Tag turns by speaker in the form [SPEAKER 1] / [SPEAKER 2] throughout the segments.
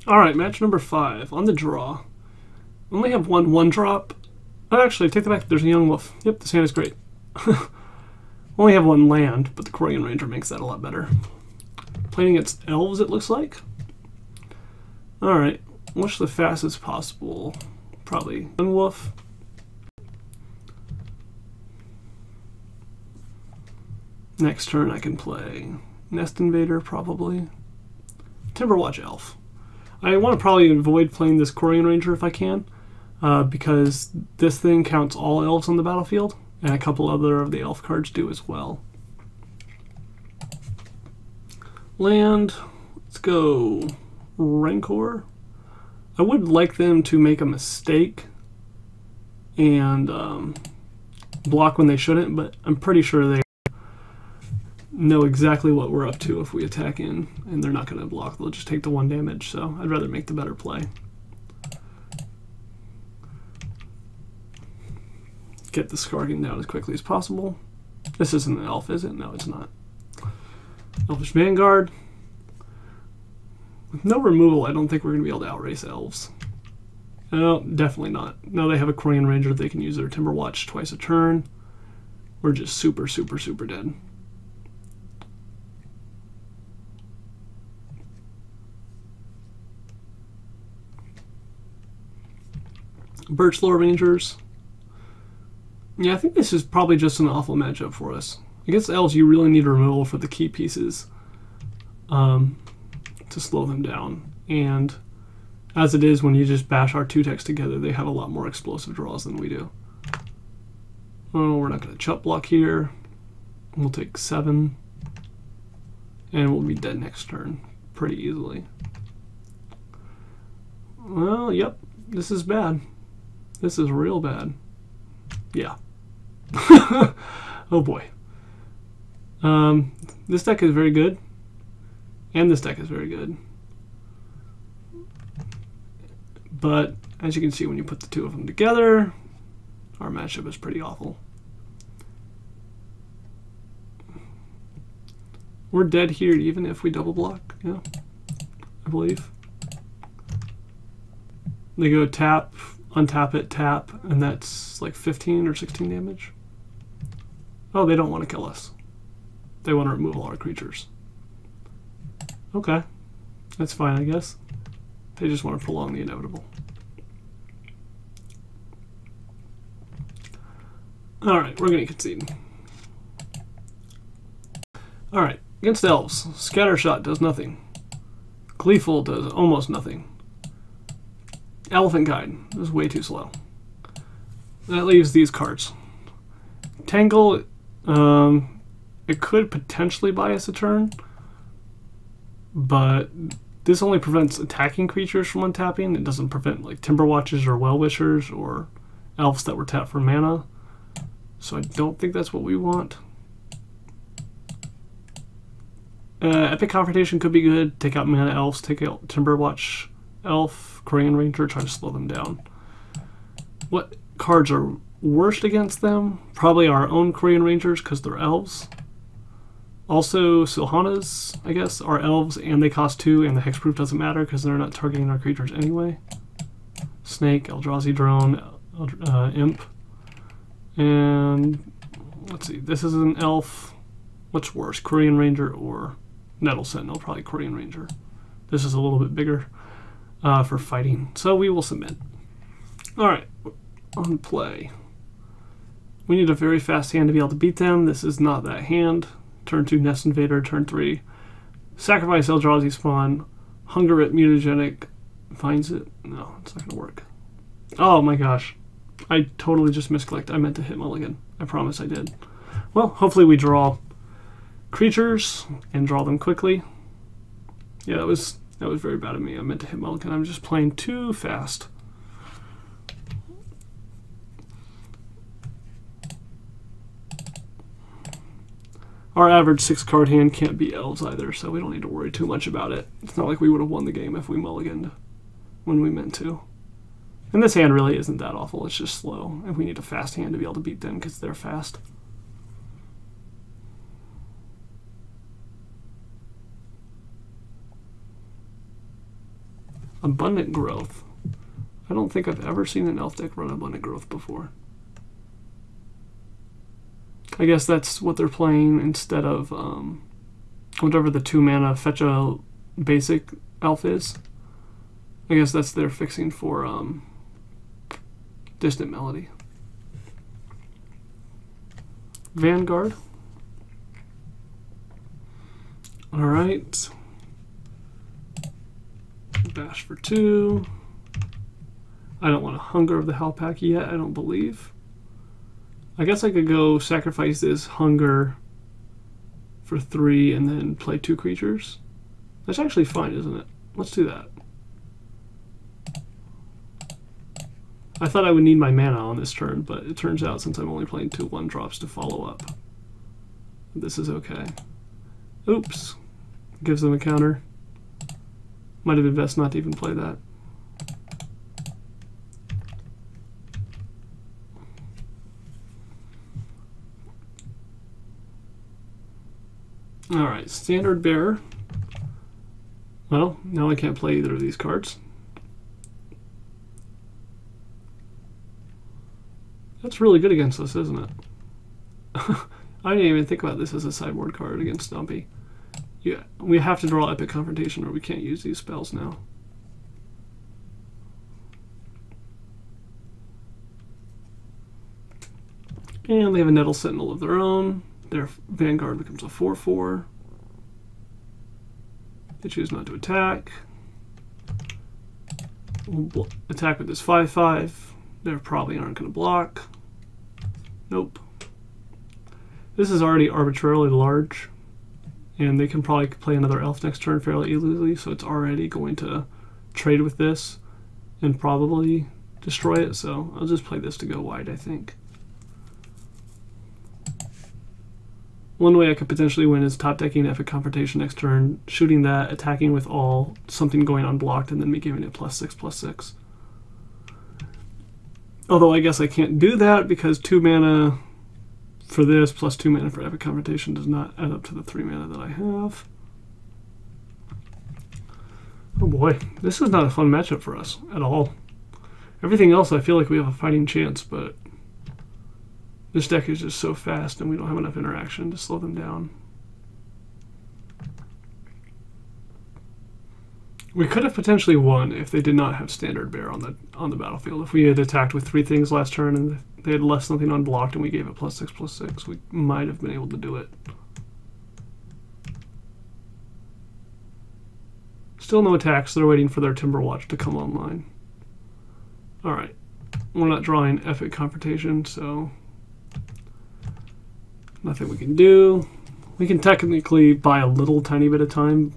[SPEAKER 1] Alright, match number 5. On the draw. Only have one drop. Oh, actually, take that back. There's a young wolf. Yep, this hand is great. Only have one land, but the Korean Ranger makes that a lot better. Playing against Elves, it looks like. Alright, what's the fastest possible? Probably one wolf. Next turn I can play Nest Invader, probably. Timberwatch Elf. I want to probably avoid playing this Korean Ranger if I can, because this thing counts all elves on the battlefield, and a couple other of the elf cards do as well. Land, let's go Rancor. I would like them to make a mistake and block when they shouldn't, but I'm pretty sure they know exactly what we're up to if we attack in, and they're not going to block. They'll just take the 1 damage, so I'd rather make the better play. Get the Skargan down as quickly as possible. This isn't an elf, is it? No, it's not. Elvish Vanguard. With no removal, I don't think we're going to be able to outrace elves. No, definitely not. No, they have a Korean Ranger. They can use their Timberwatch twice a turn. We're just super, super, super dead. Birchlore Rangers. Yeah, I think this is probably just an awful matchup for us. Against elves, you really need removal for the key pieces to slow them down. And as it is, when you just bash our 2 decks together, they have a lot more explosive draws than we do. Oh, we're not going to chump block here. We'll take 7. And we'll be dead next turn pretty easily. Well, yep, this is bad. This is real bad. Yeah. Oh boy. This deck is very good. And this deck is very good. But as you can see, when you put the 2 of them together, our matchup is pretty awful. We're dead here even if we double block, yeah, I believe. They go tap, untap it, tap, and that's like 15 or 16 damage. Oh, they don't want to kill us. They want to remove all our creatures. Okay, that's fine, I guess. They just want to prolong the inevitable. Alright, we're going to concede. Alright, against Elves, Scattershot does nothing. Gleeful does almost nothing. Elephant Guide is way too slow. That leaves these cards. Tangle, it could potentially buy us a turn, but this only prevents attacking creatures from untapping. It doesn't prevent like Timberwatches or Well-Wishers or Elves that were tapped for mana. So I don't think that's what we want. Epic Confrontation could be good. Take out Mana Elves, take out Timberwatch Elf, Korean Ranger, try to slow them down. What cards are worst against them? Probably our own Korean Rangers because they're elves. Also, Silhanas, I guess, are elves and they cost 2, and the hexproof doesn't matter because they're not targeting our creatures anyway. Snake, Eldrazi Drone, Imp. And let's see, this is an elf. What's worse, Korean Ranger or Nettle Sentinel? Probably Korean Ranger. This is a little bit bigger for fighting, so we will submit. Alright, on play. We need a very fast hand to be able to beat them. This is not that hand. Turn 2 Nest Invader, turn 3 Sacrifice Eldrazi Spawn, Hunger It Mutagenic, finds it. No, it's not going to work. Oh my gosh. I totally just misclicked. I meant to hit mulligan. I promise I did. Well, hopefully we draw creatures and draw them quickly. Yeah, that was very bad of me. I meant to hit mulligan. I'm just playing too fast. Our average 6-card hand can't beat Elves either, so we don't need to worry too much about it. It's not like we would have won the game if we mulliganed when we meant to. And this hand really isn't that awful, it's just slow. And we need a fast hand to be able to beat them because they're fast. Abundant Growth. I don't think I've ever seen an elf deck run Abundant Growth before. I guess that's what they're playing instead of whatever the 2-mana fetch a basic elf is. I guess that's their fixing for Distant Melody. Vanguard. Alright. Bash for 2. I don't want a Hunger of the Hellpack yet, I don't believe. I guess I could go sacrifice this Hunger for 3 and then play 2 creatures. That's actually fine, isn't it? Let's do that. I thought I would need my mana on this turn, but it turns out since I'm only playing 2 1-drops to follow up, this is okay. Oops. Gives them a counter. Might have been best not to even play that. Alright, Standard Bearer. Well, now I can't play either of these cards. That's really good against us, isn't it? I didn't even think about this as a sideboard card against Stompy. Yeah, we have to draw Epic Confrontation or we can't use these spells now. And they have a Nettle Sentinel of their own. Their Vanguard becomes a 4/4. They choose not to attack. We'll attack with this 5/5. They probably aren't going to block. Nope. This is already arbitrarily large, and they can probably play another elf next turn fairly easily, so it's already going to trade with this and probably destroy it, so I'll just play this to go wide, I think. One way I could potentially win is top decking Epic Confrontation next turn, shooting that, attacking with all, something going unblocked, and then me giving it +6/+6. Although I guess I can't do that because 2 mana for this plus 2 mana for Epic Confrontation does not add up to the 3 mana that I have. Oh boy, this is not a fun matchup for us at all. Everything else I feel like we have a fighting chance, but this deck is just so fast and we don't have enough interaction to slow them down. We could have potentially won if they did not have Standard Bear on the battlefield. If we had attacked with 3 things last turn and they had left something unblocked and we gave it +6/+6, we might have been able to do it. Still no attacks. They're waiting for their Timberwatch to come online. Alright. We're not drawing Epic Confrontation, so nothing we can do. We can technically buy a little tiny bit of time.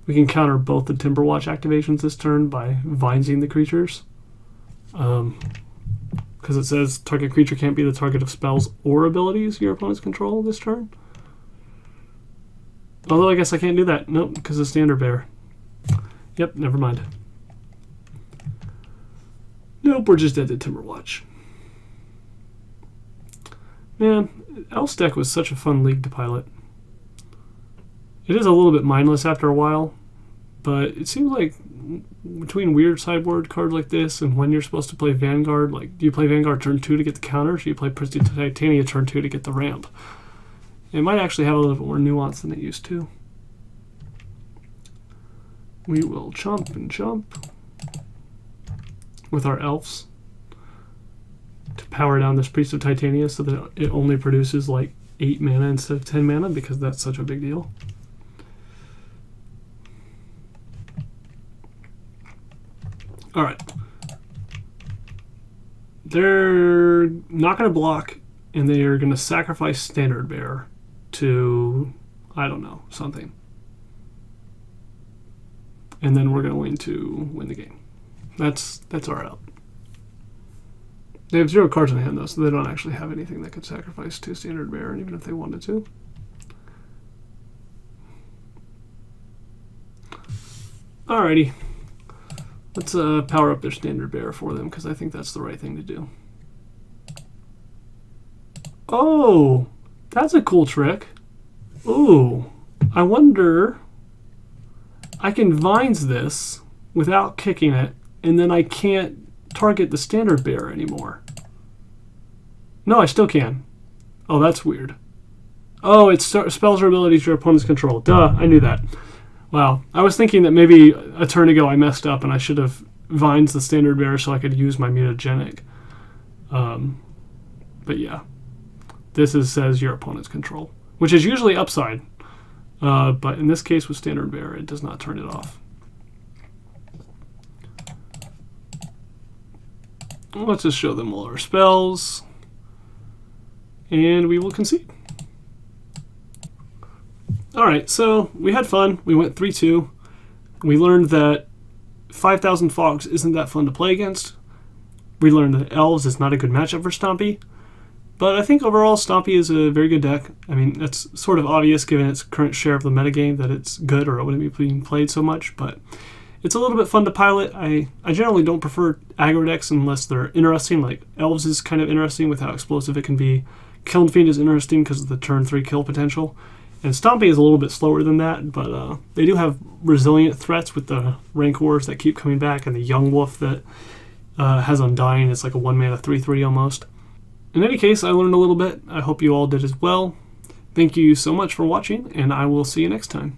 [SPEAKER 1] We can counter both the Timberwatch activations this turn by Vinesing the creatures. Because it says target creature can't be the target of spells or abilities your opponents control this turn. Although I guess I can't do that. Nope, because of Standard Bear. Yep, never mind. Nope, we're just dead to Timberwatch. Man, Elves deck was such a fun league to pilot. It is a little bit mindless after a while, but it seems like between weird sideboard cards like this and when you're supposed to play Vanguard, like do you play Vanguard turn 2 to get the counter, or do you play Pristine Titania turn 2 to get the ramp? It might actually have a little bit more nuance than it used to. We will chomp and chomp with our Elves to power down this Priest of Titania so that it only produces like 8 mana instead of 10 mana because that's such a big deal. Alright. They're not going to block, and they are going to sacrifice Standard Bear to, I don't know, something. And then we're going to win the game. That's our out. They have 0 cards in hand, though, so they don't actually have anything that could sacrifice to Standard Bear, even if they wanted to. Alrighty. Let's power up their Standard Bear for them, because I think that's the right thing to do. Oh! That's a cool trick. Ooh. I wonder... I can Vines this without kicking it, and then I can't target the standard bearer anymore. No, I still can. Oh, that's weird. Oh, it spells or abilities your opponent's control. Duh, I knew that. Wow, I was thinking that maybe a turn ago I messed up and I should have Vines the standard bearer so I could use my mutagenic. But yeah, this says your opponent's control, which is usually upside. But in this case with standard bearer, it does not turn it off. Let's just show them all our spells, and we will concede. Alright, so we had fun. We went 3-2. We learned that 5,000 Fogs isn't that fun to play against. We learned that Elves is not a good matchup for Stompy. But I think overall Stompy is a very good deck. I mean, that's sort of obvious given its current share of the metagame that it's good or it wouldn't be being played so much, but it's a little bit fun to pilot. I generally don't prefer aggro decks unless they're interesting, like Elves is kind of interesting with how explosive it can be. Kiln Fiend is interesting because of the turn 3 kill potential. And Stompy is a little bit slower than that, but they do have resilient threats with the Rancors that keep coming back and the Young Wolf that has Undying. It's like a 1-mana 3/3 almost. In any case, I learned a little bit. I hope you all did as well. Thank you so much for watching, and I will see you next time.